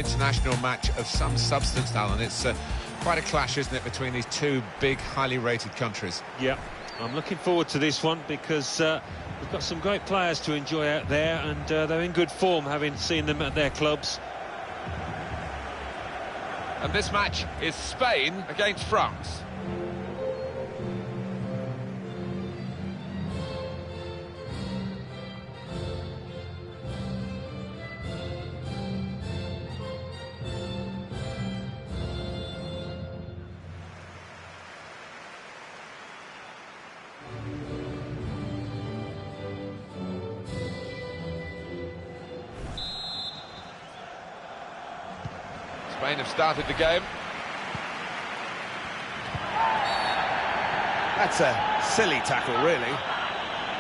international match of some substance, Alan. It's quite a clash, isn't it, between these two big, highly rated countries? Yeah, I'm looking forward to this one because we've got some great players to enjoy out there, and they're in good form, having seen them at their clubs. And this match is Spain against France. Spain have started the game. That's a silly tackle, really.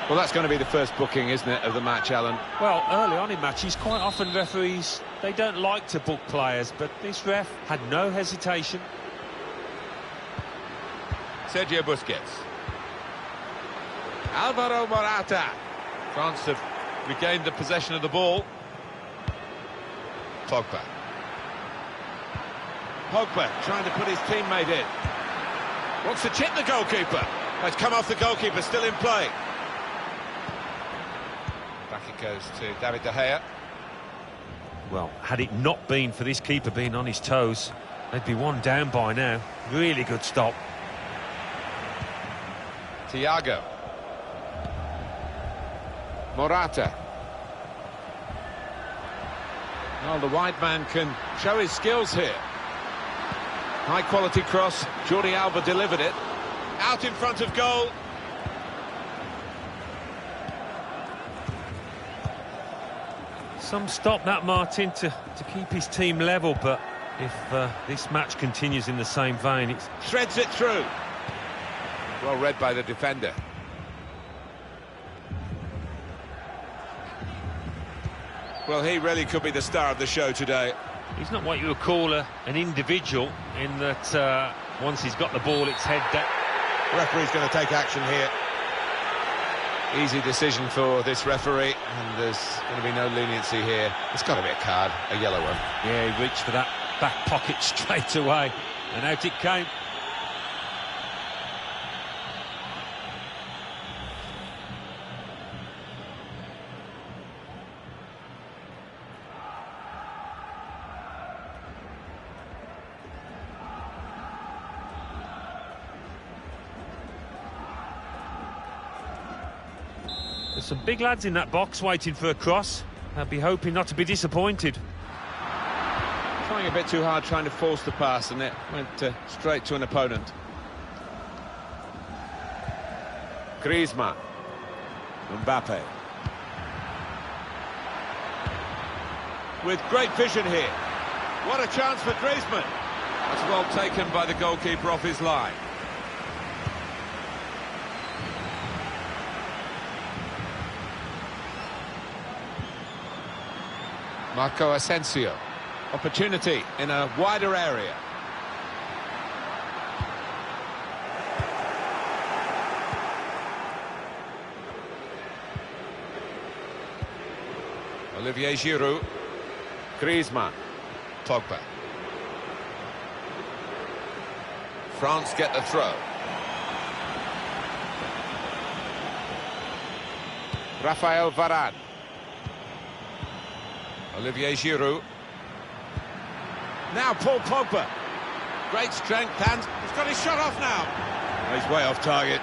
Well, that's going to be the first booking, isn't it, of the match, Alan? Well, early on in matches, quite often referees, they don't like to book players, but this ref had no hesitation. Sergio Busquets. Alvaro Morata. France have regained the possession of the ball. Pogba. Pogba trying to put his teammate in. Wants to chip the goalkeeper. It's come off the goalkeeper, still in play. Back it goes to David De Gea. Well, had it not been for this keeper being on his toes, they'd be one down by now. Really good stop. Thiago. Morata. Well, the wide man can show his skills here. High quality cross. Jordi Alba delivered it. Out in front of goal. Some stop that, Martin, to keep his team level, but if this match continues in the same vein, it's... Threads it through. Well read by the defender. Well, he really could be the star of the show today. He's not what you would call an individual, in that once he's got the ball, it's head down. The referee's going to take action here. Easy decision for this referee, and there's going to be no leniency here. It's got to be a card, a yellow one. Yeah, he reached for that back pocket straight away, and out it came. There's some big lads in that box waiting for a cross. I'll be hoping not to be disappointed. Trying a bit too hard, trying to force the pass, and it went straight to an opponent. Griezmann. Mbappe. With great vision here. What a chance for Griezmann. That's well taken by the goalkeeper off his line. Marco Asensio. Opportunity in a wider area. Olivier Giroud. Griezmann. Pogba. France get the throw. Rafael Varane. Olivier Giroud. Now Paul Pogba. Great strength, and he's got his shot off now. Oh, he's way off target.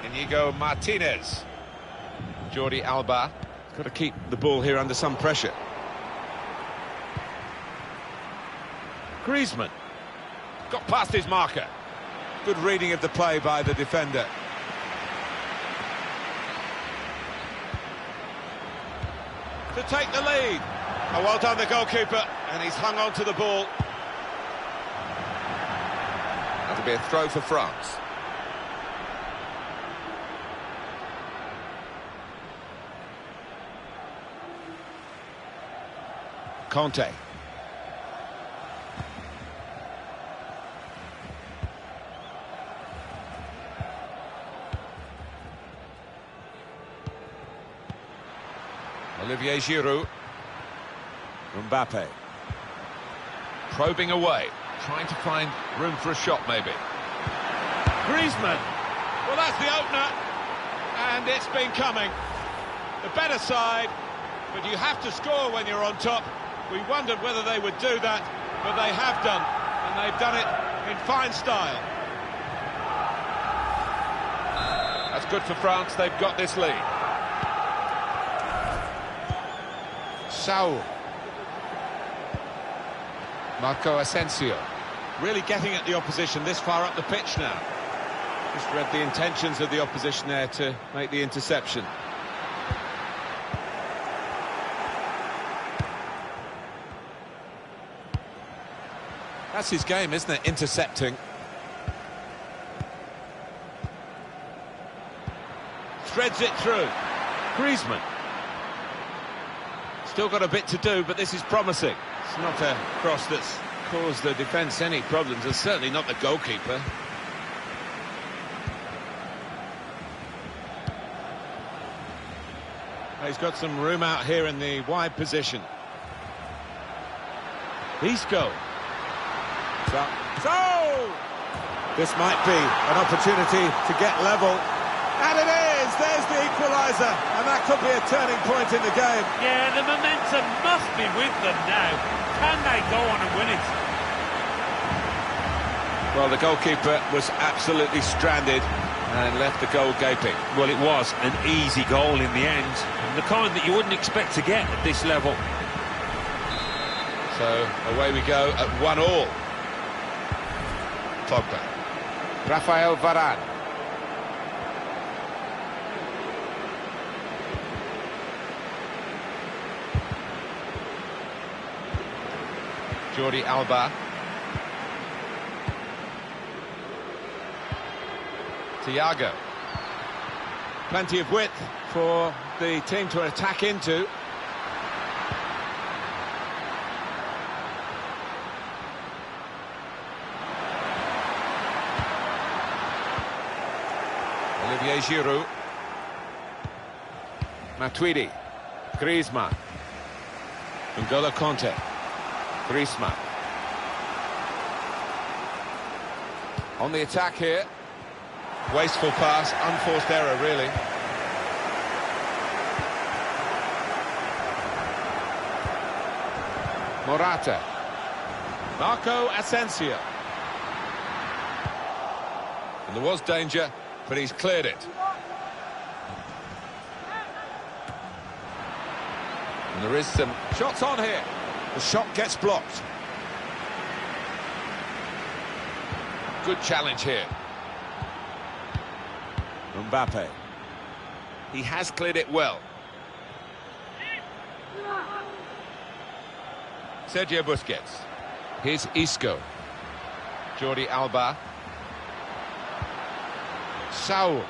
Inigo Martinez. Jordi Alba. Got to keep the ball here under some pressure. Griezmann. Got past his marker. Good reading of the play by the defender. To take the lead. Oh, well done, the goalkeeper, and he's hung on to the ball. That'll be a throw for France. Conte. Olivier Giroud. Mbappe. Probing away, trying to find room for a shot maybe. Griezmann. Well, that's the opener, and it's been coming. The better side, but you have to score when you're on top. We wondered whether they would do that, but they have done, and they've done it in fine style. That's good for France, they've got this lead. Saul. Marco Asensio. Really getting at the opposition this far up the pitch now. Just read the intentions of the opposition there to make the interception. That's his game, isn't it? Intercepting. Threads it through. Griezmann. Still got a bit to do, but this is promising. It's not a cross that's caused the defence any problems, and certainly not the goalkeeper. He's got some room out here in the wide position. Isco. So this might be an opportunity to get level. And it is! There's the equaliser, and that could be a turning point in the game. Yeah, the momentum must be with them now. Can they go on and win it? Well, the goalkeeper was absolutely stranded and left the goal gaping. Well, it was an easy goal in the end, and the kind that you wouldn't expect to get at this level. So away we go at 1-1. Pogba. Rafael Varane. Jordi Alba. Thiago. Plenty of width for the team to attack into. Olivier Giroud. Matuidi. Griezmann. N'Golo Kanté. Griezmann. On the attack here. Wasteful pass, unforced error, really. Morata. Marco Asensio. And there was danger, but he's cleared it. And there is some shots on here. The shot gets blocked. Good challenge here. Mbappe. He has cleared it well. Sergio Busquets. Here's Isco. Jordi Alba. Saul.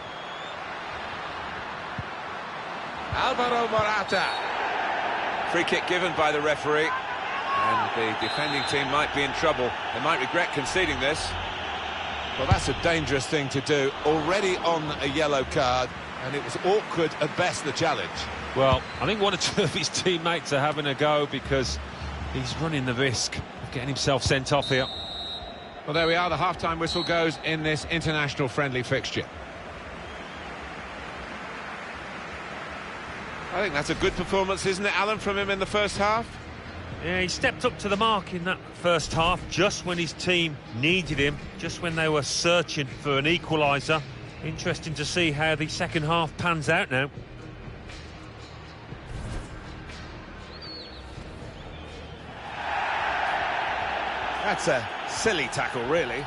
Alvaro Morata. Free kick given by the referee. And the defending team might be in trouble. They might regret conceding this. Well, that's a dangerous thing to do. Already on a yellow card, and it was awkward at best, the challenge. Well, I think one or two of his teammates are having a go because he's running the risk of getting himself sent off here. Well, there we are. The half-time whistle goes in this international friendly fixture. I think that's a good performance, isn't it, Alan, from him in the first half? Yeah, he stepped up to the mark in that first half, just when his team needed him, just when they were searching for an equaliser. Interesting to see how the second half pans out now. That's a silly tackle, really.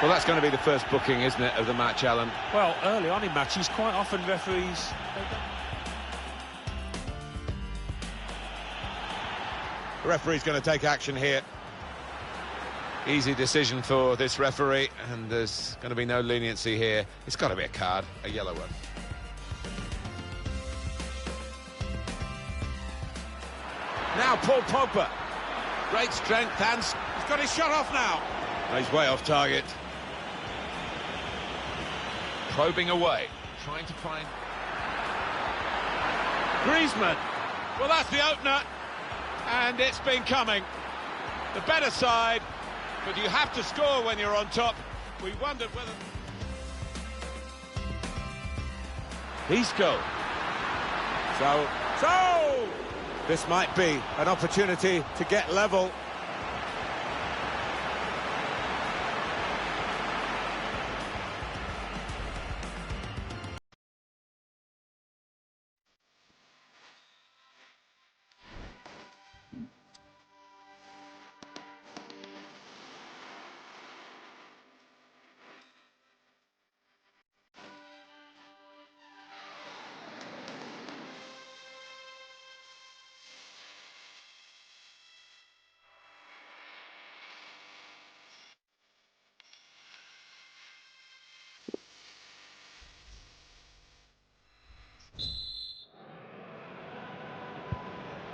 Well, that's going to be the first booking, isn't it, of the match, Alan? Well, early on in matches, quite often referees... The referee's going to take action here. Easy decision for this referee, and there's going to be no leniency here. It's got to be a card, a yellow one. Now Paul Pogba. Great strength, and he's got his shot off now. He's way off target. Probing away, trying to find... Griezmann. Well, that's the opener, and it's been coming. The better side, but you have to score when you're on top. We wondered whether... Isco. So this might be an opportunity to get level.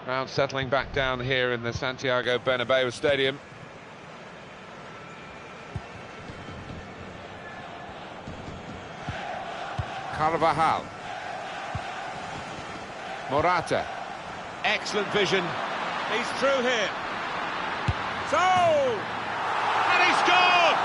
Round settling back down here in the Santiago Bernabeu Stadium. Carvajal. Morata. Excellent vision. He's through here. And he scored!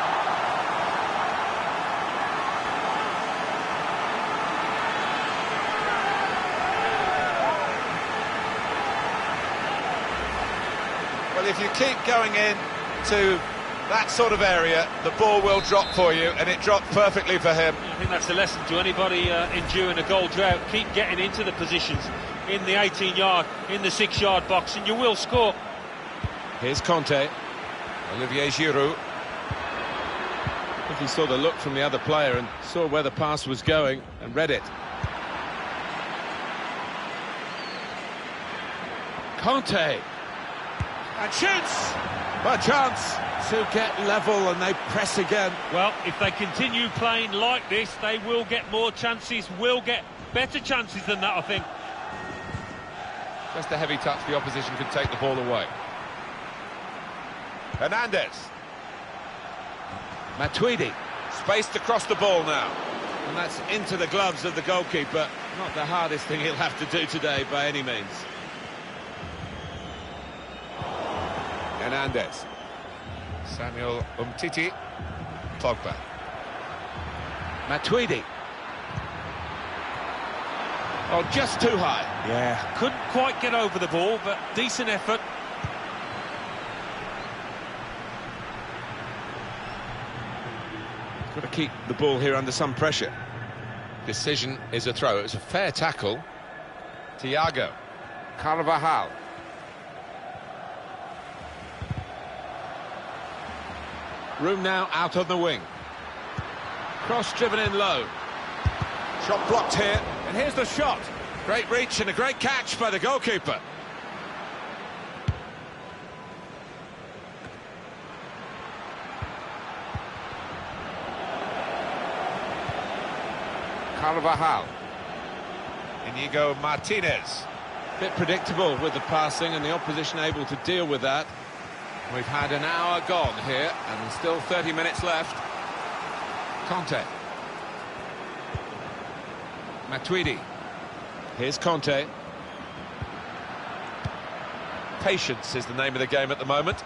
Well, if you keep going in to that sort of area, the ball will drop for you, and it dropped perfectly for him. I think that's the lesson to anybody enduring a goal drought. Keep getting into the positions in the 18-yard, in the 6-yard box, and you will score. Here's Conte. Olivier Giroud. I think he saw the look from the other player and saw where the pass was going and read it. Conte. And shoots! A chance to get level, and they press again. Well, if they continue playing like this, they will get more chances, will get better chances than that, I think. Just a heavy touch, the opposition could take the ball away. Hernandez. Matuidi. Spaced across the ball now. And that's into the gloves of the goalkeeper. Not the hardest thing he'll have to do today by any means. Hernandez. Samuel Umtiti. Pogba. Matuidi. Oh, just too high. Yeah, couldn't quite get over the ball, but decent effort. Got to keep the ball here under some pressure. Decision is a throw. It was a fair tackle. Thiago. Carvajal. Room now out on the wing. Cross driven in low. Shot blocked here, and here's the shot. Great reach and a great catch by the goalkeeper. Carvajal. Inigo Martinez. Bit predictable with the passing, and the opposition able to deal with that. We've had an hour gone here, and there's still 30 minutes left. Conte. Matuidi. Here's Conte. Patience is the name of the game at the moment.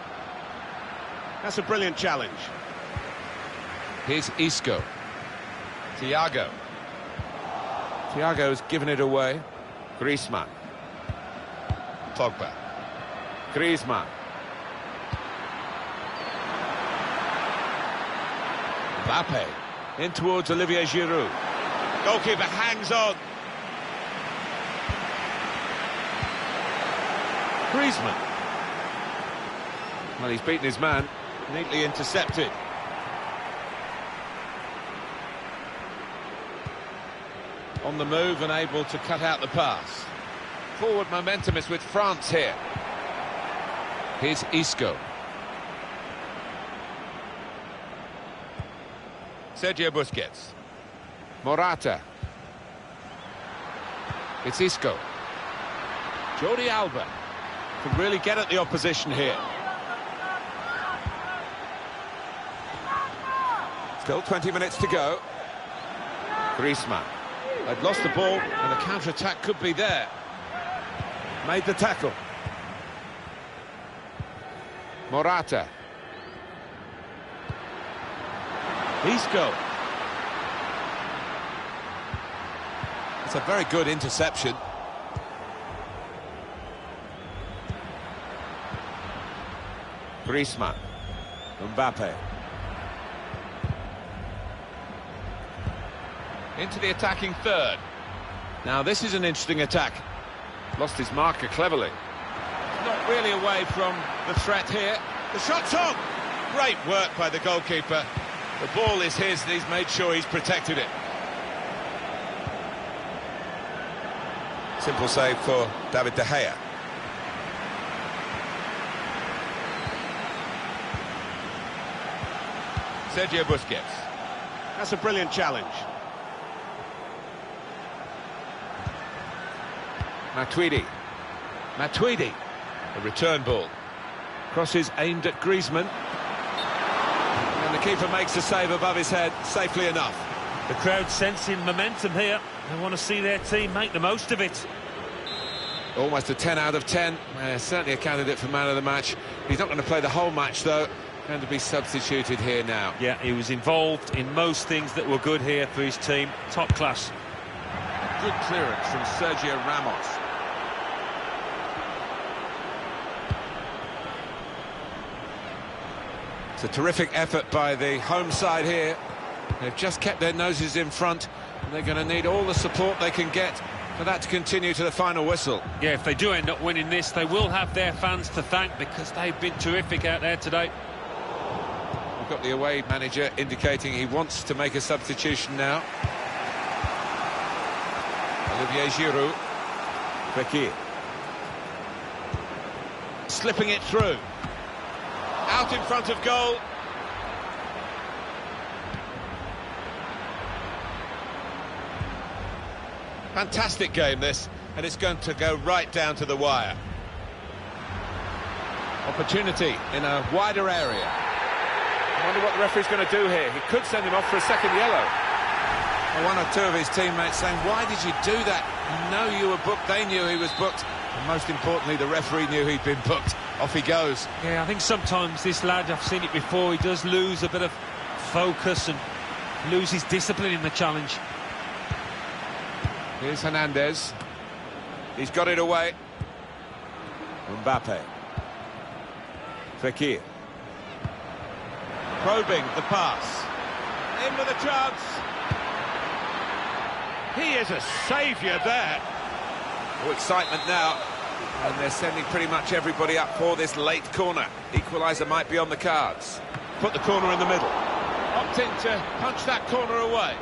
That's a brilliant challenge. Here's Isco. Thiago. Thiago's given it away. Griezmann. Pogba. Griezmann. Mbappe. In towards Olivier Giroud. Goalkeeper hangs on. Griezmann. Well, he's beaten his man. Neatly intercepted. On the move and able to cut out the pass. Forward momentum is with France here. Here's Isco. Sergio Busquets. Morata. It's Isco. Jordi Alba can really get at the opposition here. Still 20 minutes to go. Griezmann. They'd lost the ball and the counter-attack could be there. Made the tackle. Morata. Isco. It's a very good interception. Griezmann. Mbappe. Into the attacking third. Now this is an interesting attack. Lost his marker cleverly. Not really away from the threat here. The shot's on! Great work by the goalkeeper. The ball is his and he's made sure he's protected it. Simple save for David De Gea. Sergio Busquets. That's a brilliant challenge. Matuidi. A return ball. Crosses aimed at Griezmann. And the keeper makes the save above his head, safely enough. The crowd sensing momentum here. They want to see their team make the most of it. Almost a 10 out of 10. Certainly a candidate for man of the match. He's not going to play the whole match, though. Going to be substituted here now. Yeah, he was involved in most things that were good here for his team. Top class. Good clearance from Sergio Ramos. It's a terrific effort by the home side here. They've just kept their noses in front, and they're going to need all the support they can get for that to continue to the final whistle. Yeah, if they do end up winning this, they will have their fans to thank because they've been terrific out there today. We've got the away manager indicating he wants to make a substitution now. Olivier Giroud. Fekir. Slipping it through. Out in front of goal. Fantastic game this, and it's going to go right down to the wire. Opportunity in a wider area. I wonder what the referee's going to do here. He could send him off for a second yellow. Well, one or two of his teammates saying, why did you do that? You know you were booked, they knew he was booked. And most importantly, the referee knew he'd been booked. Off he goes. Yeah, I think sometimes this lad, I've seen it before, he does lose a bit of focus and lose his discipline in the challenge. Here's Hernandez. He's got it away. Mbappe. Fekir. Probing the pass. In with a chance. He is a saviour there. Oh, excitement now. And they're sending pretty much everybody up for this late corner. Equaliser might be on the cards. Put the corner in the middle. Opting to punch that corner away.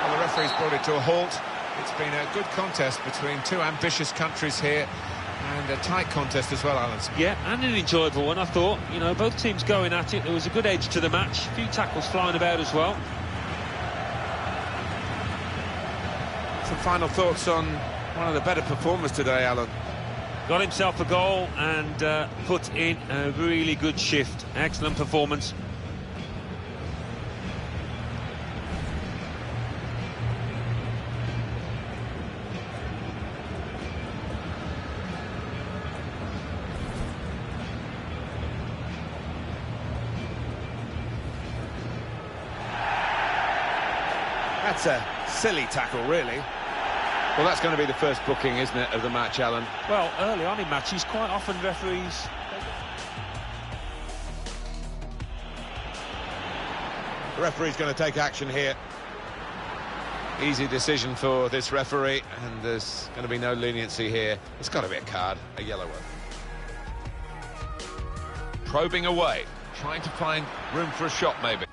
Well, the referee's brought it to a halt. It's been a good contest between two ambitious countries here. And a tight contest as well, Alan. Yeah, and an enjoyable one, I thought. You know, both teams going at it. There was a good edge to the match. A few tackles flying about as well. Some final thoughts on one of the better performers today, Alan. Got himself a goal and put in a really good shift. Excellent performance. That's a silly tackle, really. Well, that's going to be the first booking, isn't it, of the match, Alan? Well, early on in matches, quite often referees... The referee's going to take action here. Easy decision for this referee, and there's going to be no leniency here. It's got to be a card, a yellow one. Probing away, trying to find room for a shot, maybe.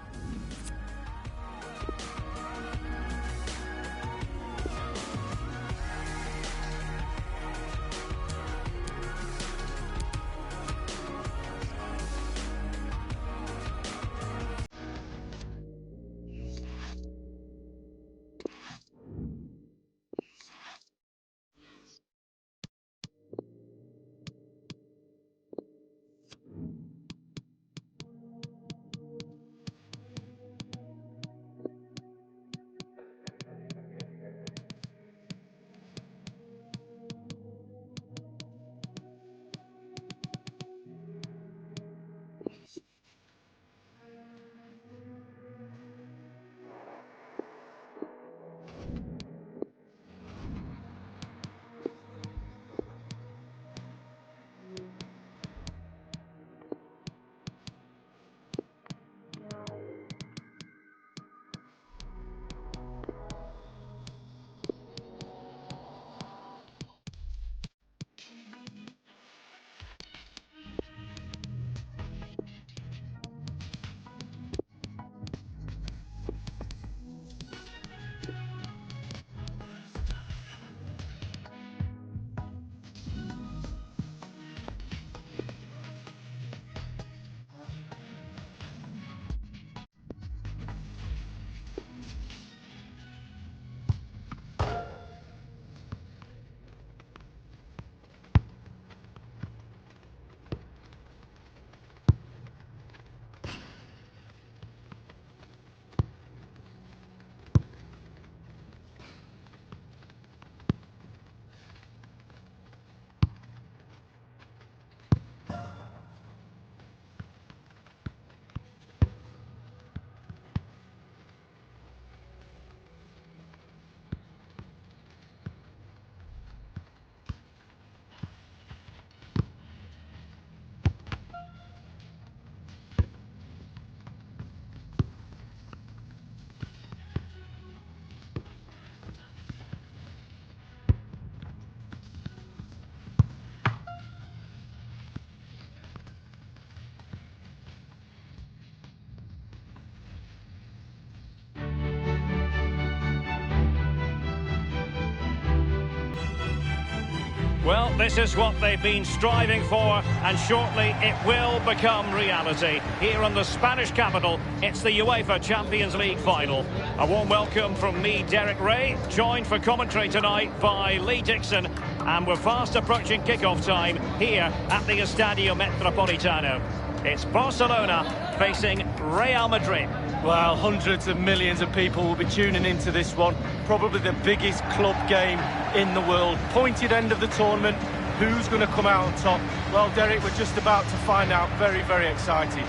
this is what they've been striving for, and shortly it will become reality. Here in the Spanish capital, it's the UEFA Champions League final. A warm welcome from me, Derek Ray, joined for commentary tonight by Lee Dixon, and we're fast approaching kickoff time here at the Estadio Metropolitano. It's Barcelona facing Real Madrid. Well, hundreds of millions of people will be tuning into this one. Probably the biggest club game in the world. Pointed end of the tournament. Who's going to come out on top? Well, Derek, we're just about to find out. Very, very excited.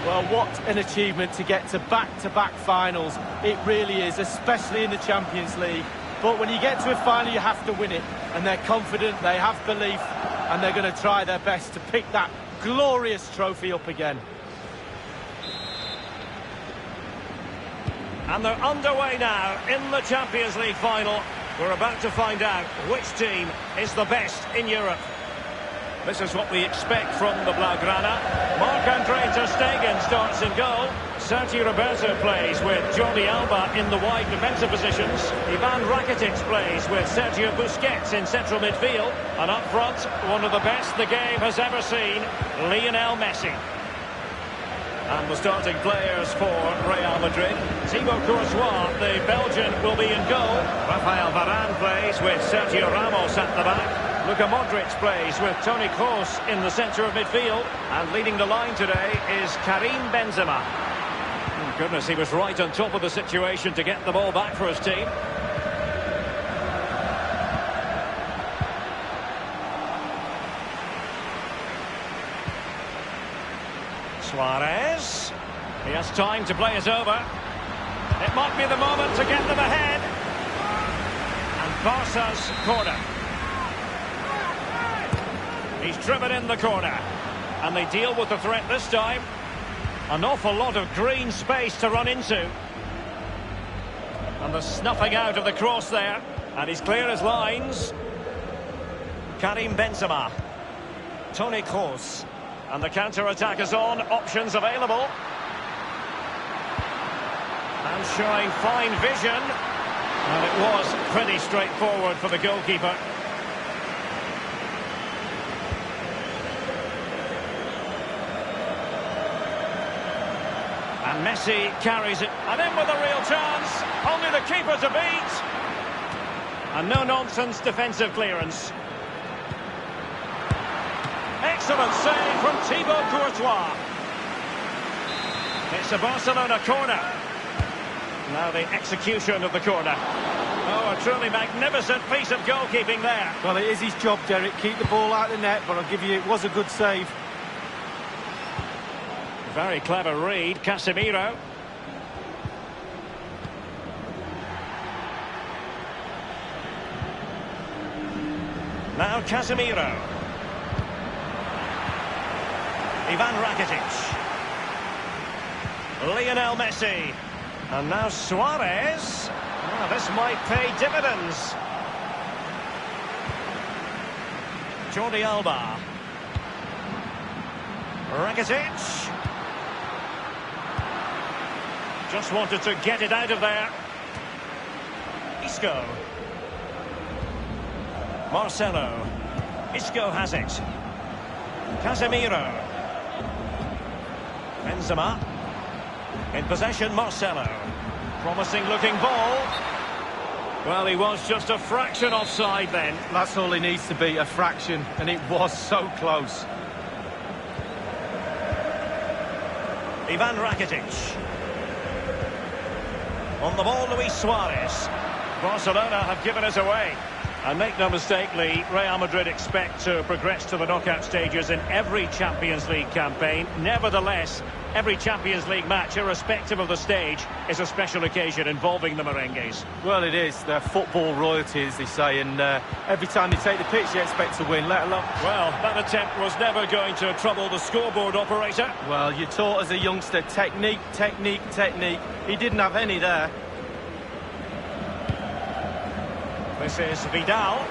Well, what an achievement to get to back-to-back finals. It really is, especially in the Champions League. But when you get to a final, you have to win it. And they're confident, they have belief, and they're going to try their best to pick that glorious trophy up again. And they're underway now in the Champions League final. We're about to find out which team is the best in Europe. This is what we expect from the Blaugrana. Marc-Andre ter Stegen starts in goal. Sergio Roberto plays with Jordi Alba in the wide defensive positions. Ivan Rakitic plays with Sergio Busquets in central midfield. And up front, one of the best the game has ever seen, Lionel Messi. And the starting players for Real Madrid. Thibaut Courtois, the Belgian, will be in goal. Rafael Varane plays with Sergio Ramos at the back. Luka Modric plays with Toni Kroos in the centre of midfield. And leading the line today is Karim Benzema. Oh, goodness, he was right on top of the situation to get the ball back for his team. Suarez. He has time to play it over. It might be the moment to get them ahead. And Barca's corner. He's driven in the corner. And they deal with the threat this time. An awful lot of green space to run into. And the snuffing out of the cross there. And he's clear as lines. Karim Benzema. Toni Kroos. And the counter-attack is on. Options available. And showing fine vision. And it was pretty straightforward for the goalkeeper. And Messi carries it. And in with a real chance. Only the keeper to beat. And no-nonsense defensive clearance. Excellent save from Thibaut Courtois. It's a Barcelona corner. Now the execution of the corner. Oh, a truly magnificent piece of goalkeeping there. Well, it is his job, Derek. Keep the ball out of the net, but I'll give you, it was a good save. Very clever read, Casemiro. Now Casemiro. Ivan Rakitic. Lionel Messi. And now Suarez. Oh, this might pay dividends. Jordi Alba. Rakitic. Just wanted to get it out of there. Isco. Marcelo. Isco has it. Casemiro. Benzema. In possession, Marcelo. Promising looking ball. Well, he was just a fraction offside then. That's all he needs to be, a fraction, and it was so close. Ivan Rakitic. On the ball, Luis Suarez. Barcelona have given us away. And make no mistake, Lee, Real Madrid expect to progress to the knockout stages in every Champions League campaign. Nevertheless, every Champions League match, irrespective of the stage, is a special occasion involving the Merengues. Well, it is. They're football royalty, as they say, and every time they take the pitch, you expect to win, let alone... Well, that attempt was never going to trouble the scoreboard operator. Well, you're taught as a youngster, technique, technique, technique. He didn't have any there. This is Vidal.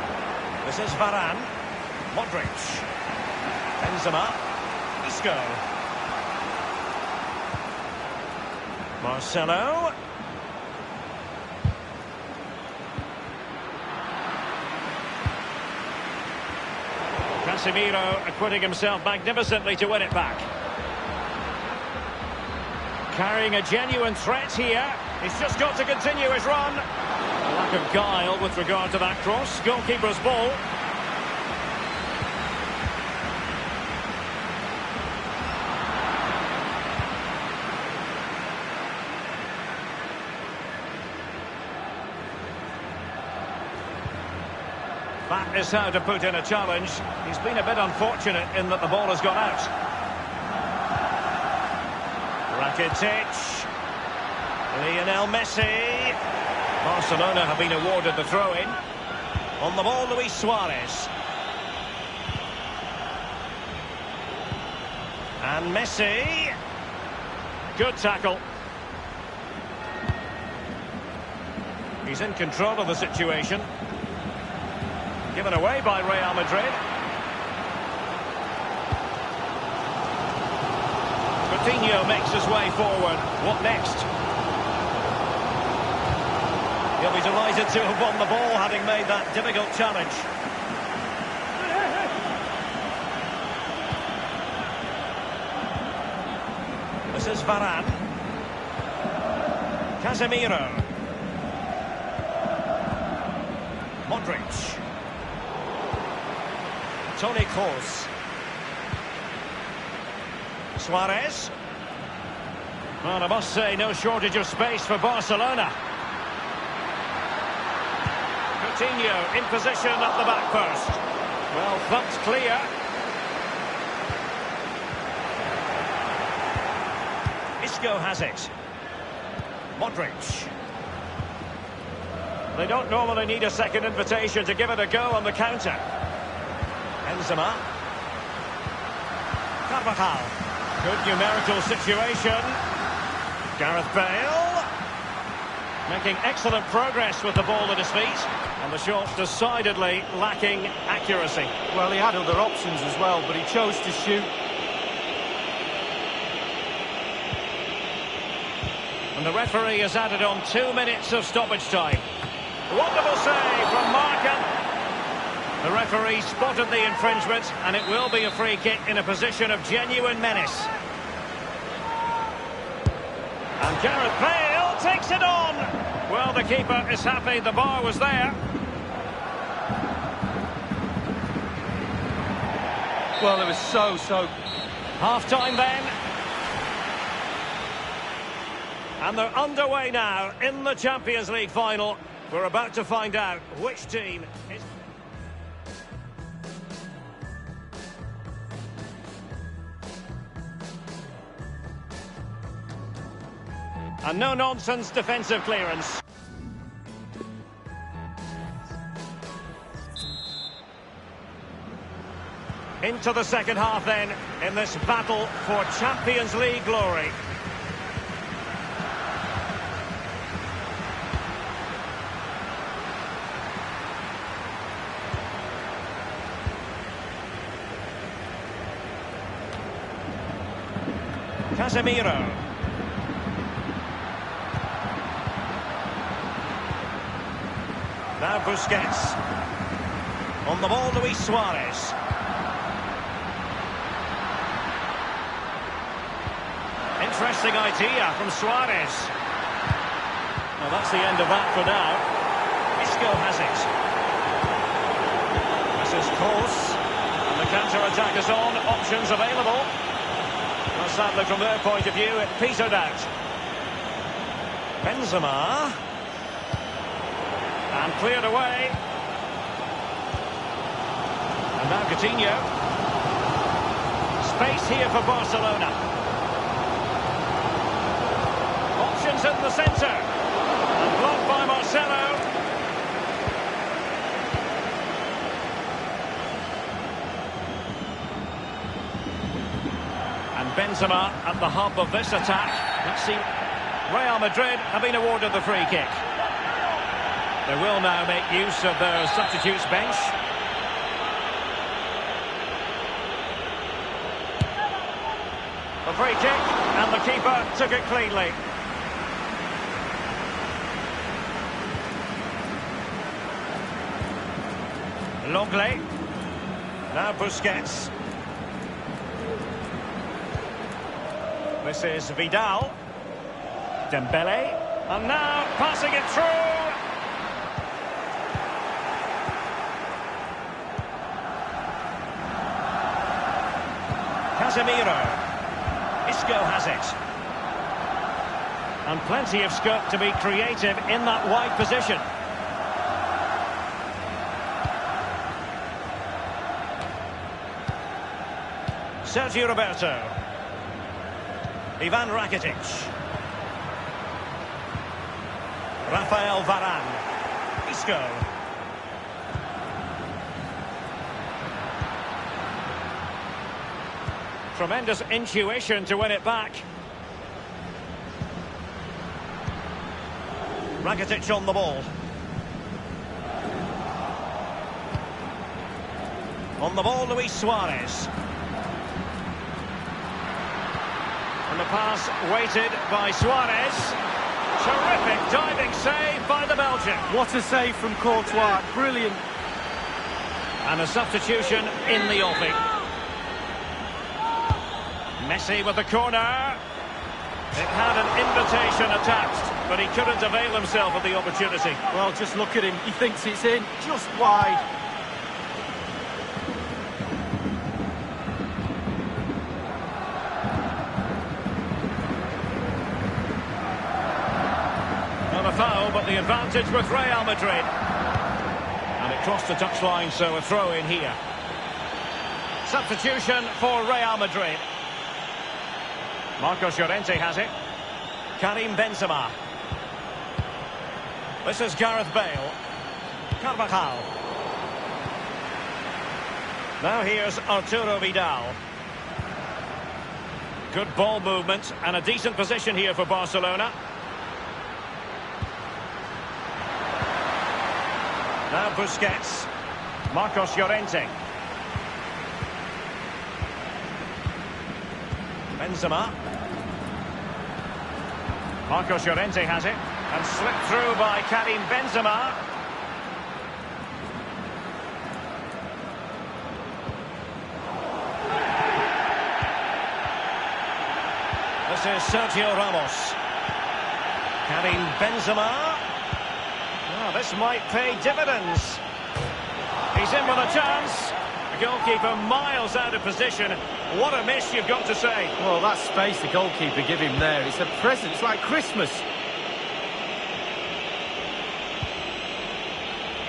This is Varane. Modric. Benzema. Isco. Marcelo. Casemiro acquitting himself magnificently to win it back. Carrying a genuine threat here. He's just got to continue his run. A lack of guile with regard to that cross. Goalkeeper's ball. That is how to put in a challenge. He's been a bit unfortunate in that the ball has gone out. Rakitic. Lionel Messi. Barcelona have been awarded the throw-in. On the ball, Luis Suarez. And Messi. Good tackle. He's in control of the situation. Given away by Real Madrid. Coutinho makes his way forward. What next? He'll be delighted to have won the ball, having made that difficult challenge. This is Varane. Casemiro. Modric. Toni Kroos. Suarez. Well, I must say, no shortage of space for Barcelona. Coutinho in position at the back post. Well, thumped clear. Isco has it. Modric. They don't normally need a second invitation to give it a go on the counter. Benzema. Carvajal. Good numerical situation. Gareth Bale. Making excellent progress with the ball at his feet. And the shot decidedly lacking accuracy. Well, he had other options as well, but he chose to shoot. And the referee has added on 2 minutes of stoppage time. Wonderful save from Markham. The referee spotted the infringement, and it will be a free kick in a position of genuine menace. And Gareth Bale takes it on. Well, the keeper is happy the bar was there. Well, it was so... Half-time then. And they're underway now in the Champions League final. We're about to find out which team is... A no-nonsense defensive clearance. Into the second half then, in this battle for Champions League glory. Casemiro. Now Busquets. On the ball, Luis Suarez. Interesting idea from Suarez. Well, that's the end of that for now. Isco has it. This is Kroos. And the counter-attack is on. Options available. Well, sadly, from their point of view, it petered out. Benzema. And cleared away. And now Coutinho. Space here for Barcelona. Options in the centre. And blocked by Marcelo. And Benzema at the hub of this attack. Let's see. Real Madrid have been awarded the free kick. They will now make use of their substitutes bench. A free kick, and the keeper took it cleanly. Longley. Now Busquets. This is Vidal. Dembele. And now passing it through. Casemiro. Isco has it. And plenty of scope to be creative in that wide position. Sergio Roberto. Ivan Rakitic. Rafael Varane. Isco. Tremendous intuition to win it back. Rakitic on the ball. On the ball, Luis Suarez. And the pass weighted by Suarez. Terrific diving save by the Belgian. What a save from Courtois. Brilliant. And a substitution in the offing. Messi with the corner. It had an invitation attached, but he couldn't avail himself of the opportunity. Well, just look at him. He thinks it's in. Just wide. Not a foul, but the advantage with Real Madrid. And it crossed the touchline, so a throw in here. Substitution for Real Madrid. Marcos Llorente has it. Karim Benzema. This is Gareth Bale. Carvajal. Now here's Arturo Vidal. Good ball movement and a decent position here for Barcelona. Now Busquets. Marcos Llorente. Benzema. Marcos Llorente has it. And slipped through by Karim Benzema. This is Sergio Ramos. Karim Benzema. Oh, this might pay dividends. He's in with a chance. The goalkeeper miles out of position. What a miss, you've got to say. Well, that space the goalkeeper gave him there, it's a present, it's like Christmas.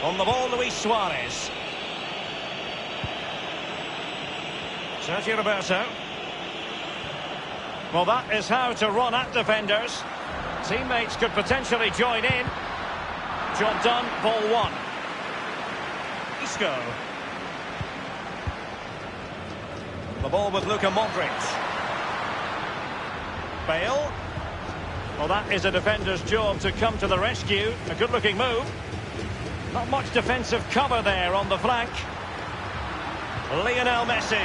On the ball, Luis Suarez. Sergio Roberto. Well, that is how to run at defenders. Teammates could potentially join in. Job done, ball one. Isco. The ball with Luka Modric. Bale. Well, that is a defender's job to come to the rescue. A good-looking move. Not much defensive cover there on the flank. Lionel Messi.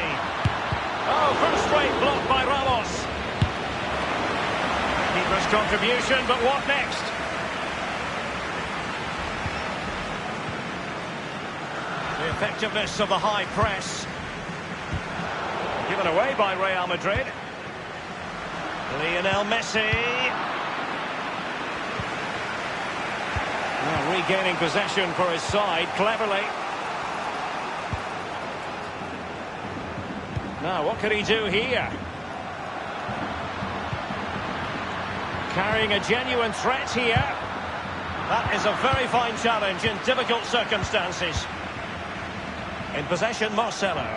Oh, first straight block by Ramos. Keeper's contribution, but what next? The effectiveness of the high press. Given away by Real Madrid. Lionel Messi. Now regaining possession for his side cleverly. Now what can he do here? Carrying a genuine threat here. That is a very fine challenge in difficult circumstances. In possession, Marcelo.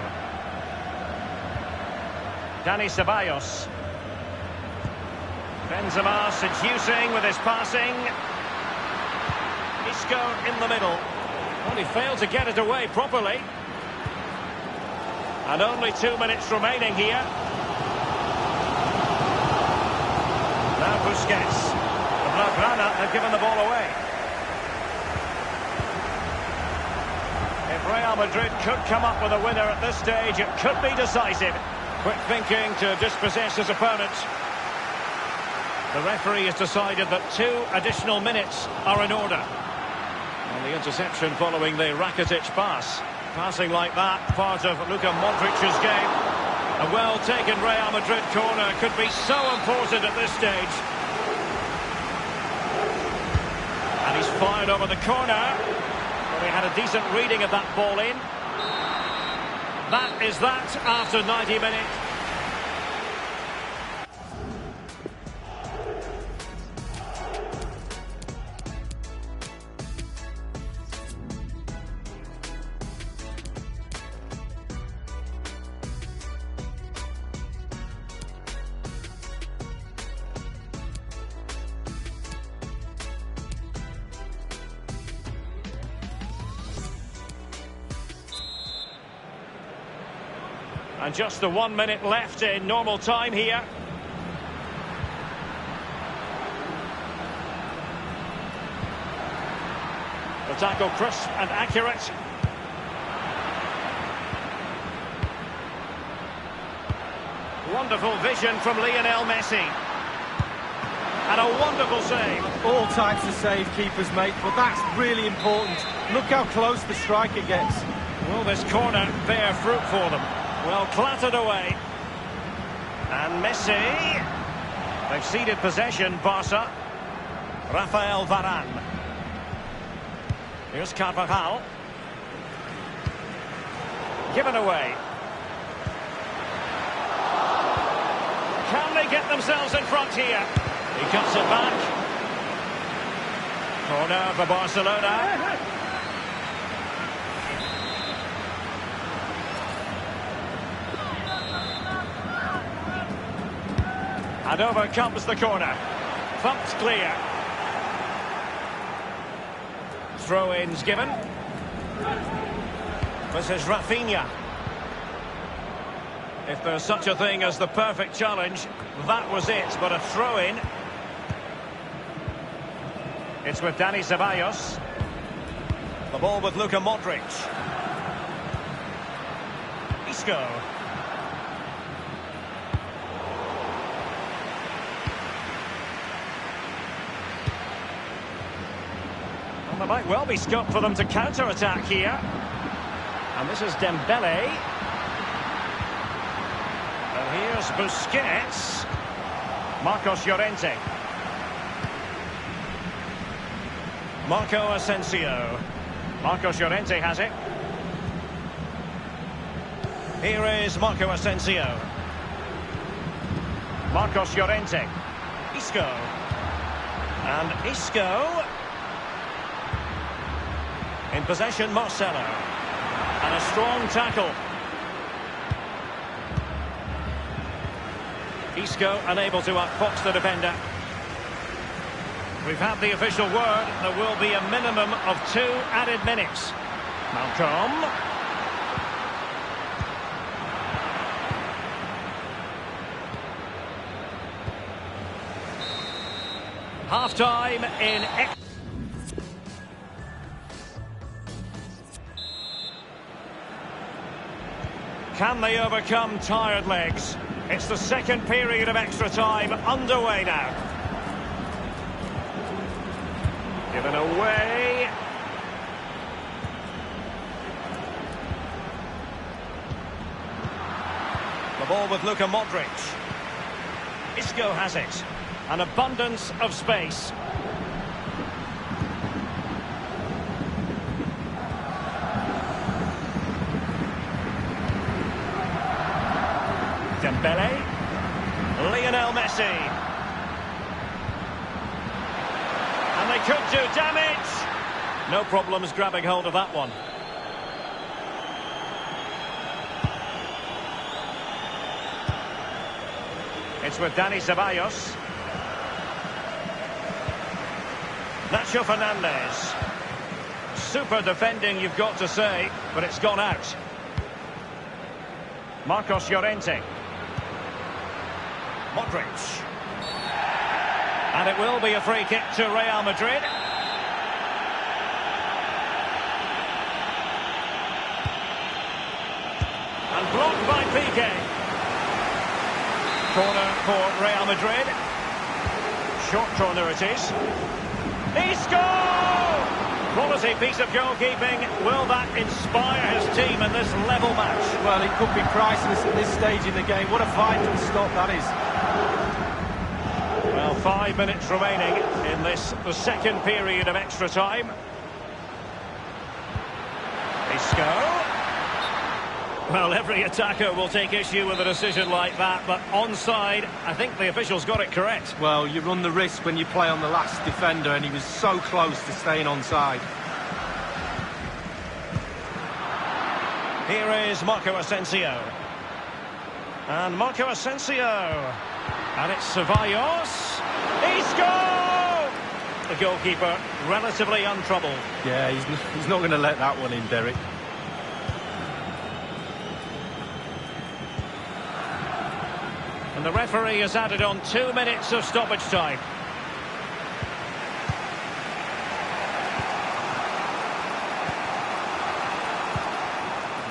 Dani Ceballos. Benzema seducing with his passing. Isco in the middle. Well, he failed to get it away properly. And only 2 minutes remaining here. Now Busquets. The Blaugrana have given the ball away. If Real Madrid could come up with a winner at this stage, it could be decisive. Quick thinking to dispossess his opponent. The referee has decided that 2 additional minutes are in order. And the interception following the Rakitic pass. Passing like that, part of Luka Modric's game. A well-taken Real Madrid corner could be so important at this stage. And he's fired over the corner. Well, he had a decent reading of that ball in. That is that after 90 minutes. And just the 1 minute left in normal time here. The tackle crisp and accurate. Wonderful vision from Lionel Messi. And a wonderful save. All types of save keepers make, but that's really important. Look how close the striker gets. Will this corner bear fruit for them? Well, clattered away. And Messi. They've ceded possession, Barca. Rafael Varane. Here's Carvajal. Given away. Can they get themselves in front here? He cuts it back. Corner for Barcelona. And over comes the corner. Thumped clear. Throw-ins given. This is Rafinha. If there's such a thing as the perfect challenge, that was it, but a throw-in. It's with Dani Ceballos. The ball with Luka Modric. Isco. Well, there might well be scope for them to counter-attack here. And this is Dembele. And here's Busquets. Marcos Llorente. Marco Asensio. Marcos Llorente has it. Here is Marco Asensio. Marcos Llorente. Isco. And Isco. In possession, Marcelo. And a strong tackle. Isco unable to outfox the defender. We've had the official word. There will be a minimum of 2 added minutes. Malcolm. Half-time in... Can they overcome tired legs? It's the second period of extra time underway now. Given away. The ball with Luka Modric. Isco has it. An abundance of space. Dembele. Lionel Messi. And they could do damage. No problems grabbing hold of that one. It's with Dani Ceballos. Nacho Fernandez. Super defending, you've got to say, but it's gone out. Marcos Llorente. Modric. And it will be a free kick to Real Madrid. And blocked by Piqué. Corner for Real Madrid. Short corner it is. Isco! Quality piece of goalkeeping. Will that inspire his team in this level match? Well, it could be priceless at this stage in the game. What a vital stop that is. Well, 5 minutes remaining in the second period of extra time. Isco. Well, every attacker will take issue with a decision like that, but onside, I think the officials got it correct. Well, you run the risk when you play on the last defender, and he was so close to staying onside. Here is Marco Asensio. And Marco Asensio. And it's Ceballos. Isco! The goalkeeper relatively untroubled. Yeah, he's not going to let that one in, Derek. And the referee has added on 2 minutes of stoppage time.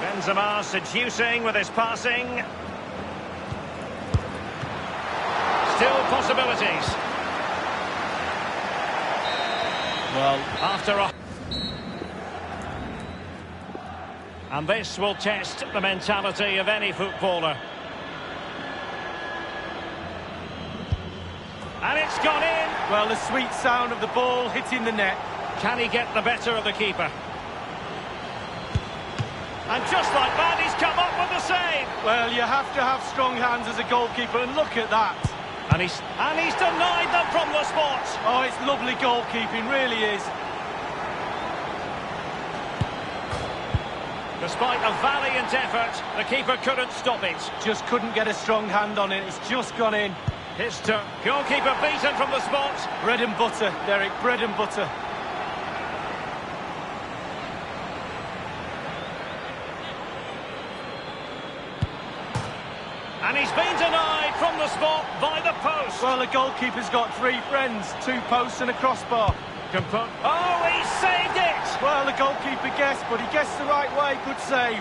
Benzema seducing with his passing. Still possibilities. Well, After a... And this will test the mentality of any footballer. And it's gone in. well, the sweet sound of the ball hitting the net. Can he get the better of the keeper? And just like that, he's come up with the save. Well, you have to have strong hands as a goalkeeper, and look at that. And he's denied them from the spot. Oh, it's lovely goalkeeping, really is. Despite a valiant effort, the keeper couldn't stop it. Just couldn't get a strong hand on it. It's just gone in. His turn. Goalkeeper beaten from the spot. Bread and butter, Derek, bread and butter. And he's been denied from the spot by the post. Well, the goalkeeper's got 3 friends, 2 posts and a crossbar. Oh, he saved it! Well, the goalkeeper guessed, but he guessed the right way. Good save.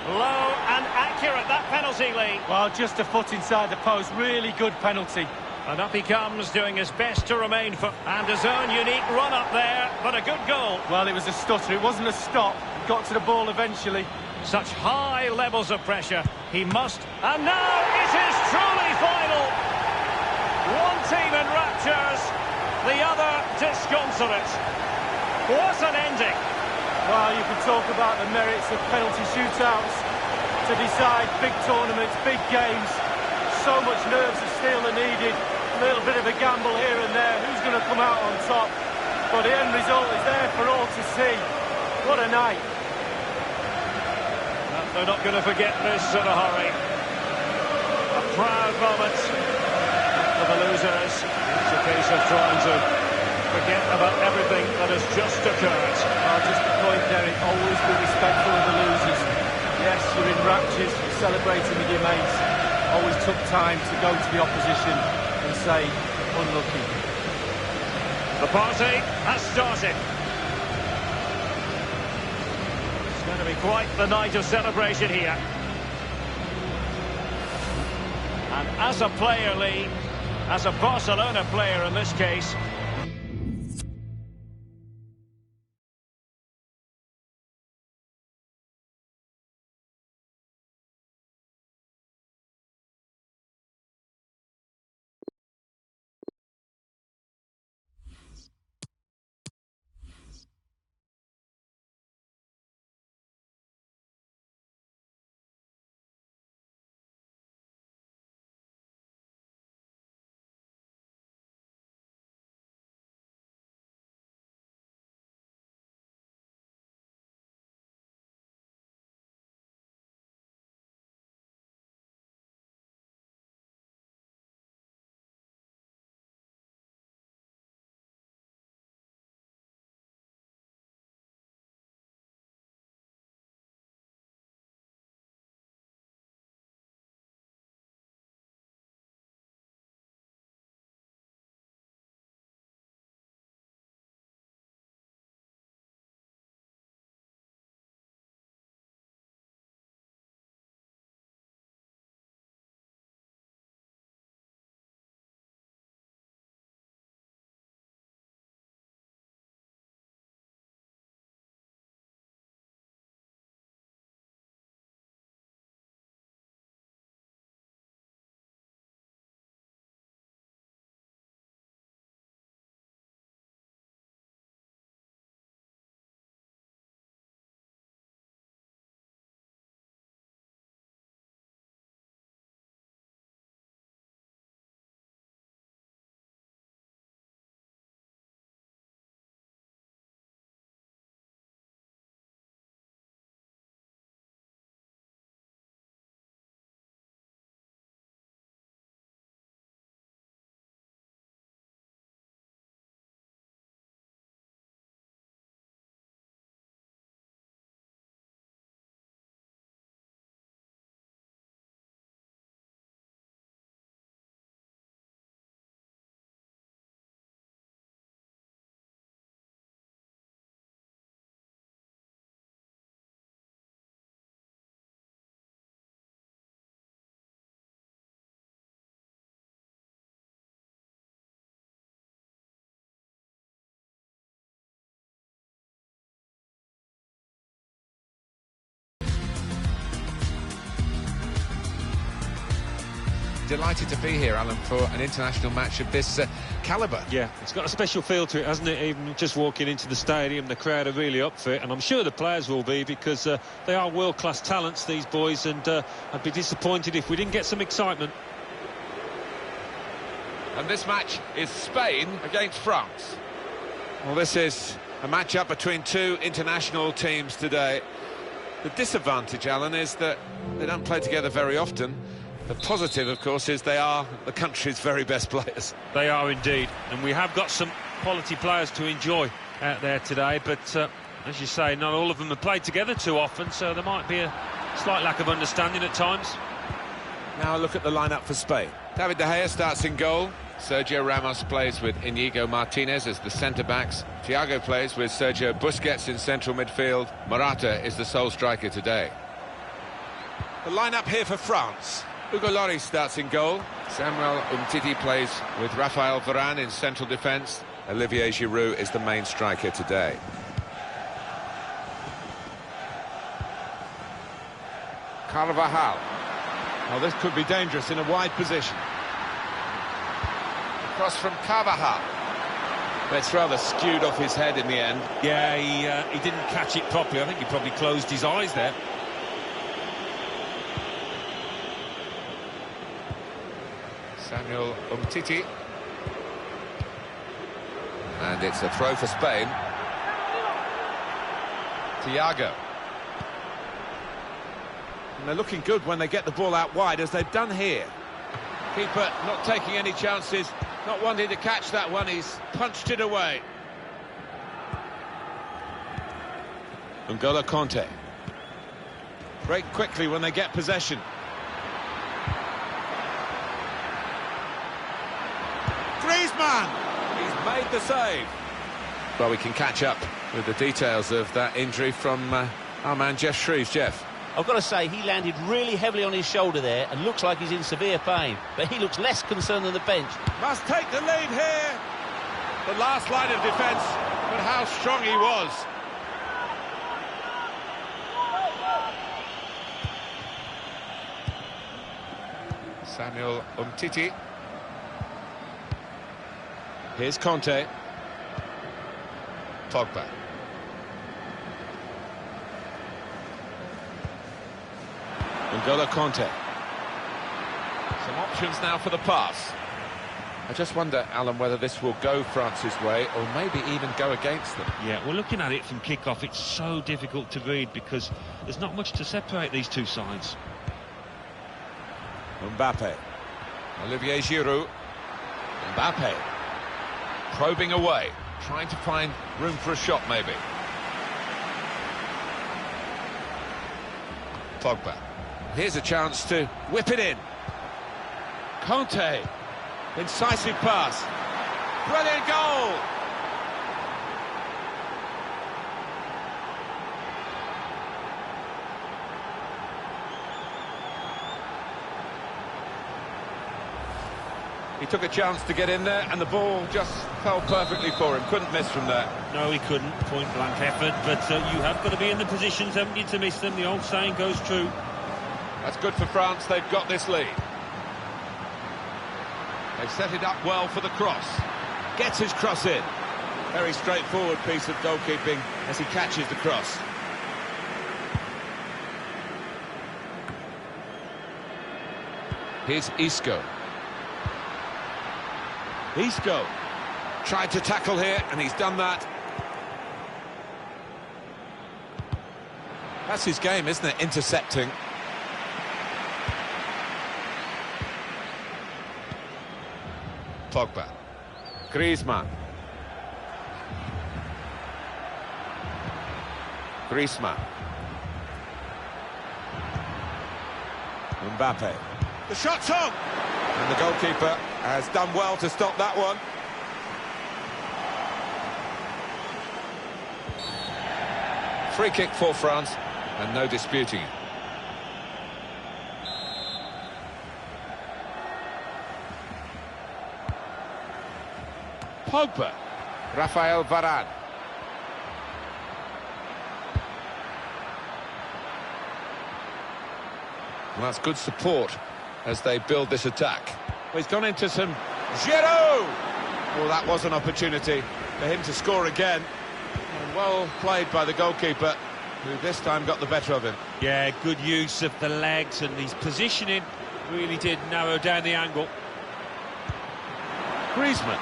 Low and accurate, that penalty, Lee. Well, just a foot inside the post. Really good penalty. And up he comes, doing his best to remain for... And his own unique run up there, but a good goal. Well, it was a stutter. It wasn't a stop. He got to the ball eventually. Such high levels of pressure. He must... And now it is truly final. One team in raptures, the other disconsolate. What an ending. Well, you can talk about the merits of penalty shootouts to decide big tournaments, big games. So much nerves of steel are needed. A little bit of a gamble here and there. Who's going to come out on top? But the end result is there for all to see. What a night. They're not going to forget this in a hurry. A proud moment for the losers. It's a case of trying to forget about everything that has just occurred. Just a point, Derek. Always be respectful of the losers. Yes, you're in raptures, you're celebrating with your mates. Always took time to go to the opposition and say, unlucky. The party has started. It's going to be quite the night of celebration here. And as a player, Lee, as a Barcelona player in this case, delighted to be here, Alan, for an international match of this calibre. Yeah, it's got a special feel to it, hasn't it? Even just walking into the stadium, the crowd are really up for it, and I'm sure the players will be, because they are world-class talents, these boys, and I'd be disappointed if we didn't get some excitement. And this match is Spain against France. Well, this is a match-up between two international teams today. The disadvantage, Alan, is that they don't play together very often. The positive, of course, is they are the country's very best players. They are indeed, and we have got some quality players to enjoy out there today, but as you say, not all of them have played together too often, so there might be a slight lack of understanding at times. Now a look at the lineup for Spain. David De Gea starts in goal. Sergio Ramos plays with Inigo Martinez as the centre-backs. Thiago plays with Sergio Busquets in central midfield. Morata is the sole striker today. The lineup here for France. Hugo Lloris starts in goal. Samuel Umtiti plays with Raphael Varane in central defence. Olivier Giroud is the main striker today. Carvajal. Well, this could be dangerous in a wide position. Cross from Carvajal. It's rather skewed off his head in the end. Yeah, he didn't catch it properly. I think he probably closed his eyes there. Samuel Umtiti. And it's a throw for Spain. Thiago. And they're looking good when they get the ball out wide, as they've done here. Keeper not taking any chances, not wanting to catch that one. He's punched it away. N'Golo Kanté. Break quickly when they get possession. Griezmann! He's made the save. Well, we can catch up with the details of that injury from our man Jeff Shreves. Jeff. I've got to say, he landed really heavily on his shoulder there and looks like he's in severe pain, but he looks less concerned than the bench. Must take the lead here. The last line of defence, but how strong he was. Samuel Umtiti. Here's Kanté. Pogba. N'Golo Kanté. Some options now for the pass. I just wonder, Alan, whether this will go France's way or maybe even go against them. Yeah, we're looking at it from kick-off. It's so difficult to read because there's not much to separate these two sides. Mbappe. Olivier Giroud. Mbappe. Probing away, trying to find room for a shot, maybe. Pogba. Here's a chance to whip it in. Kanté. Incisive pass. Brilliant goal! He took a chance to get in there and the ball just fell perfectly for him. Couldn't miss from there. No, he couldn't. Point-blank effort. But you have got to be in the positions, haven't you, to miss them? The old saying goes true. That's good for France. They've got this lead. They've set it up well for the cross. Gets his cross in. Very straightforward piece of goalkeeping as he catches the cross. Here's Isco. Isco tried to tackle here, and he's done that. That's his game, isn't it? Intercepting. Pogba. Griezmann. Griezmann. Mbappe. The shot's on! And the goalkeeper has done well to stop that one. Free kick for France, and no disputing it. Pogba. Raphael Varane. Well, that's good support as they build this attack. Well, he's gone into some... Giroud! Well, that was an opportunity for him to score again. And well played by the goalkeeper, who this time got the better of him. Yeah, good use of the legs, and his positioning really did narrow down the angle. Griezmann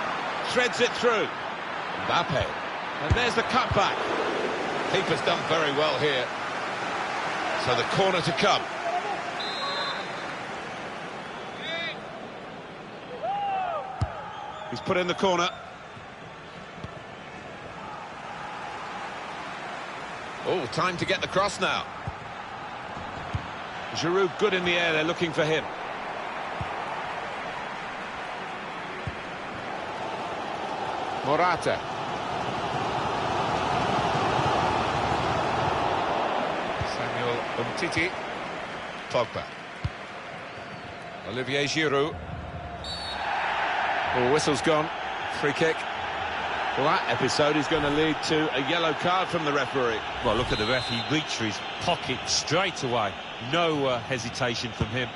threads it through. Mbappe. And there's the cutback. Keeper's done very well here. So the corner to come. He's put in the corner. Oh, time to get the cross now. Giroud good in the air, they're looking for him. Morata. Samuel Umtiti. Pogba. Olivier Giroud. Oh, whistle's gone. Free kick. Well, that episode is going to lead to a yellow card from the referee. Well, look at the ref. He reached for his pocket straight away. No hesitation from him.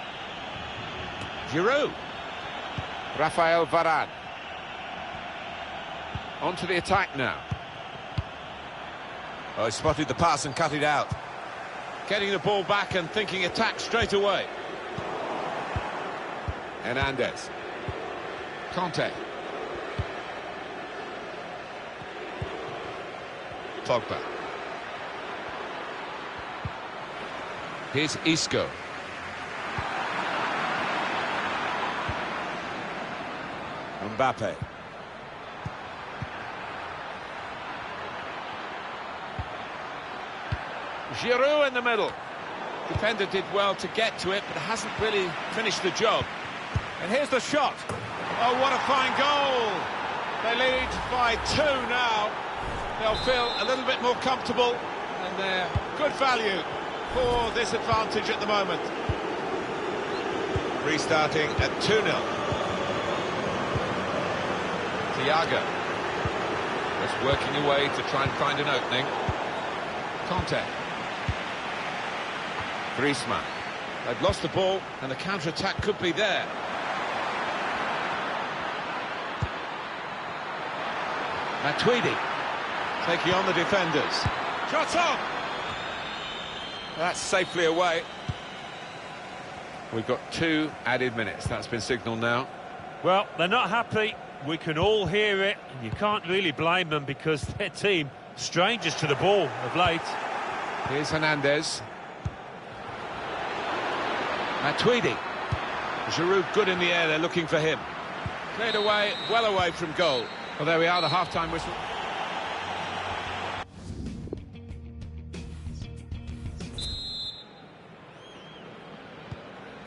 Giroud. Rafael Varane. On to the attack now. Oh, he spotted the pass and cut it out. Getting the ball back and thinking attack straight away. Hernandez. Conte. Pogba. Here's Isco. Mbappe. Giroud in the middle. Defender did well to get to it, but hasn't really finished the job. And here's the shot. Oh, what a fine goal. They lead by 2 now. They'll feel a little bit more comfortable, and they're good value for this advantage at the moment. Restarting at 2-0. Thiago. Just working away to try and find an opening. Conte. Griezmann. They've lost the ball, and the counter-attack could be there. Matuidi taking on the defenders. Shot on! That's safely away. We've got 2 added minutes. That's been signalled now. Well, they're not happy. We can all hear it, and you can't really blame them because their team strangers to the ball of late. Here's Hernandez. Matuidi. Giroud good in the air, they're looking for him. Cleared away, well away from goal. Well, there we are, the half-time whistle.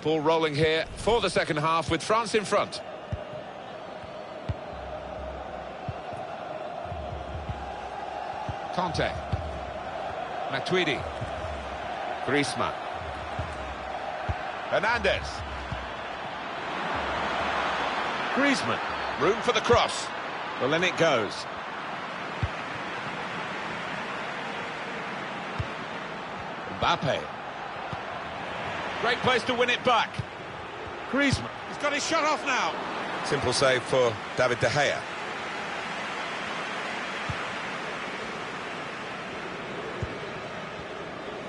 Ball rolling here for the second half with France in front. Conte. Matuidi. Griezmann. Hernandez. Griezmann. Room for the cross. Well, then it goes. Mbappe. Great place to win it back. Griezmann. He's got his shot off now. Simple save for David De Gea.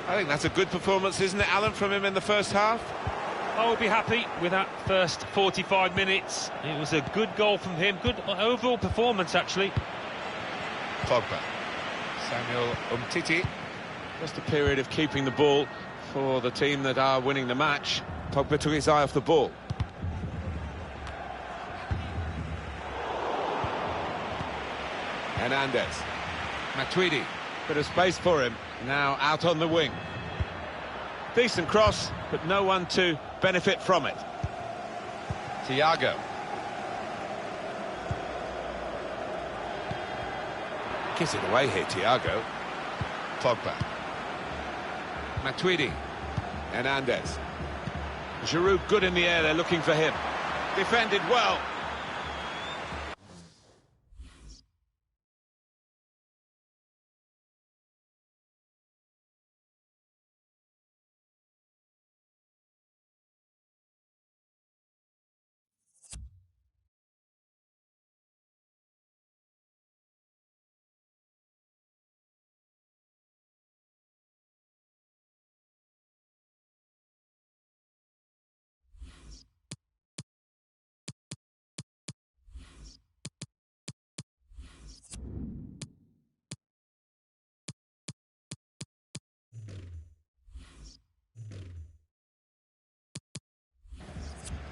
I think that's a good performance, isn't it, Alan, from him in the first half? I would be happy with that first 45 minutes. It was a good goal from him. Good overall performance, actually. Pogba. Samuel Umtiti. Just a period of keeping the ball for the team that are winning the match. Pogba took his eye off the ball. Hernandez. Matuidi. Bit of space for him. Now out on the wing. Decent cross, but no one to benefit from it. Thiago. Gets it away here, Thiago. Pogba. Matuidi. Hernandez. Giroud good in the air, they're looking for him. Defended well.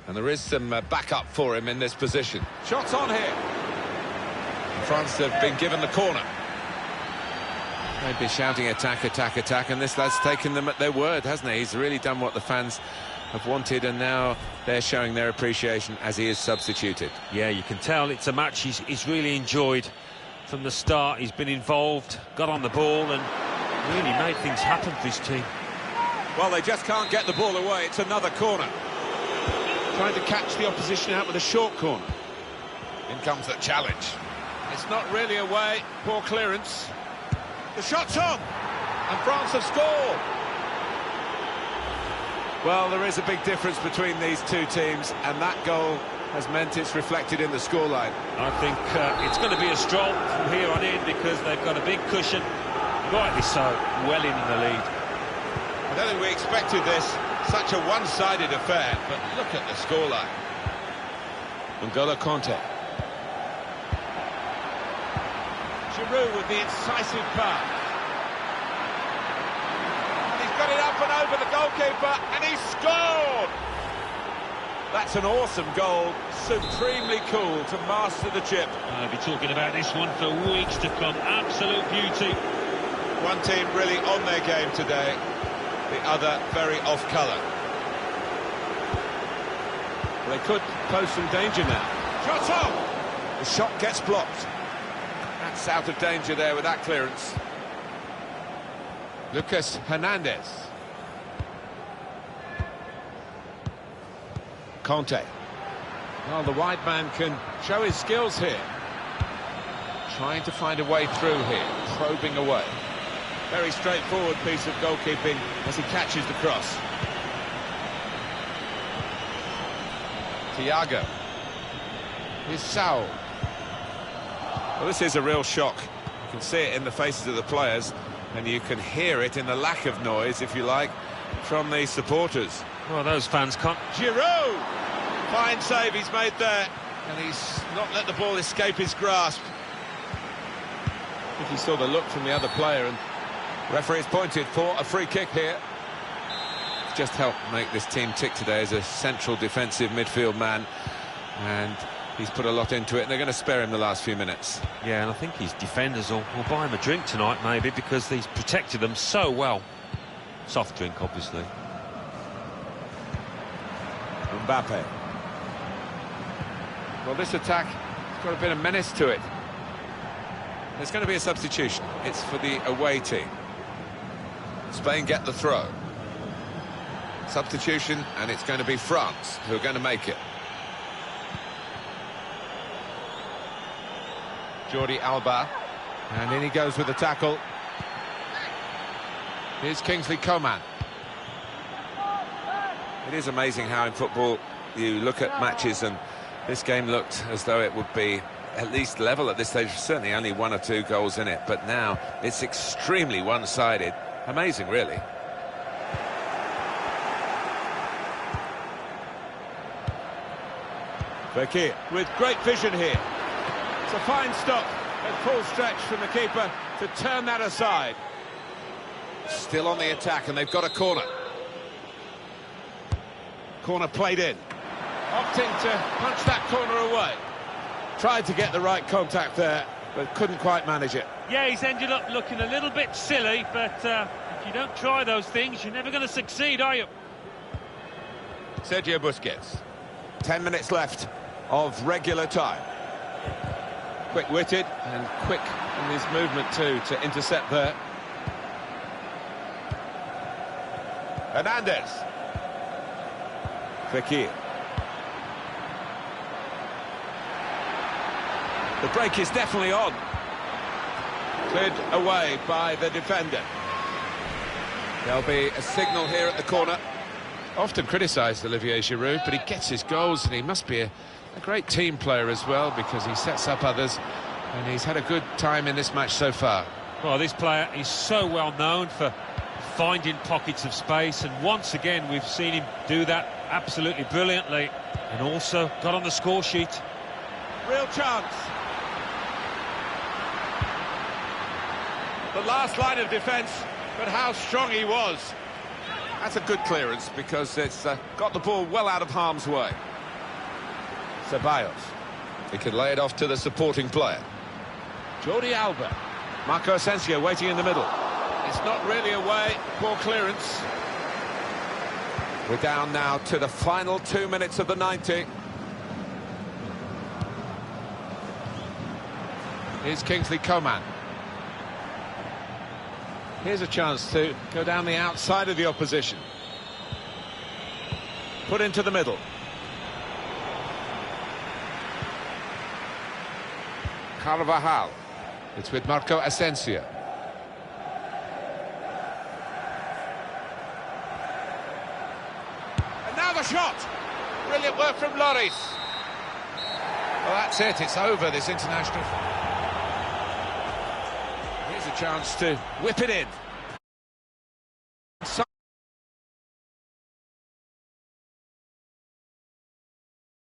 And there is some backup for him in this position. Shots on here. France have been given the corner. They'd be shouting attack, attack, attack, and this lad's taken them at their word, hasn't he? He's really done what the fans have wanted, and now they're showing their appreciation as he is substituted. Yeah, you can tell it's a match he's really enjoyed from the start. He's been involved, got on the ball, and really made things happen for his team. Well, they just can't get the ball away. It's another corner. Trying to catch the opposition out with a short corner. In comes the challenge. It's not really away. Poor clearance. The shot's on, and France have scored. Well, there is a big difference between these two teams, and that goal has meant it's reflected in the scoreline. I think it's going to be a stroll from here on in because they've got a big cushion, rightly so, well in the lead. I don't think we expected this, such a one-sided affair, but look at the scoreline. N'Golo Kanté. Giroud with the incisive pass. And he's got it up and over the goalkeeper, and he's scored! That's an awesome goal, supremely cool to master the chip. I'll be talking about this one for weeks to come. Absolute beauty. One team really on their game today, the other very off-colour. They could pose some danger now. Shot's on! The shot gets blocked. That's out of danger there with that clearance. Lucas Hernandez. Kanté. Well, the wide man can show his skills here. Trying to find a way through here, probing away. Very straightforward piece of goalkeeping as he catches the cross. Thiago. Here's Saul. Well, this is a real shock. You can see it in the faces of the players, and you can hear it in the lack of noise, if you like, from the supporters. Well, those fans can't... Giroud! Fine save he's made there, and he's not let the ball escape his grasp. I think he saw the look from the other player, and referee's pointed for a free kick here. It's just helped make this team tick today as a central defensive midfield man, and he's put a lot into it, and they're going to spare him the last few minutes. Yeah, and I think his defenders will buy him a drink tonight, maybe, because he's protected them so well. Soft drink, obviously. Mbappe. Well, this attack has got a bit of menace to it. There's going to be a substitution. It's for the away team. Spain get the throw. Substitution, and it's going to be France who are going to make it. Jordi Alba, and in he goes with the tackle. Here's Kingsley Coman. It is amazing how in football you look at matches, and this game looked as though it would be at least level at this stage. Certainly only 1 or 2 goals in it, but now it's extremely one-sided. Amazing, really. Fekir with great vision here. It's a fine stop at full stretch from the keeper to turn that aside. Still on the attack, and they've got a corner. Corner played in. Opting to punch that corner away. Tried to get the right contact there, but couldn't quite manage it. Yeah, he's ended up looking a little bit silly, but if you don't try those things, you're never going to succeed, are you? Sergio Busquets. 10 minutes left of regular time. Quick-witted and quick in his movement too to intercept there. Hernandez. Fekir. The break is definitely on. Cleared away by the defender. There'll be a signal here at the corner. Often criticised Olivier Giroud, but he gets his goals, and he must be a great team player as well, because he sets up others, and he's had a good time in this match so far. Well, this player is so well known for finding pockets of space, and once again we've seen him do that absolutely brilliantly, and also got on the score sheet. Real chance. The last line of defence, but how strong he was. That's a good clearance, because it's got the ball well out of harm's way. Ceballos. He can lay it off to the supporting player. Jordi Alba. Marco Asensio waiting in the middle. It's not really away. Poor clearance. We're down now to the final 2 minutes of the 90. Here's Kingsley Coman. Here's a chance to go down the outside of the opposition. Put into the middle. Carvajal. It's with Marco Asensio. And now the shot! Brilliant work from Lloris. Well, that's it. It's over, this international. Here's a chance to whip it in.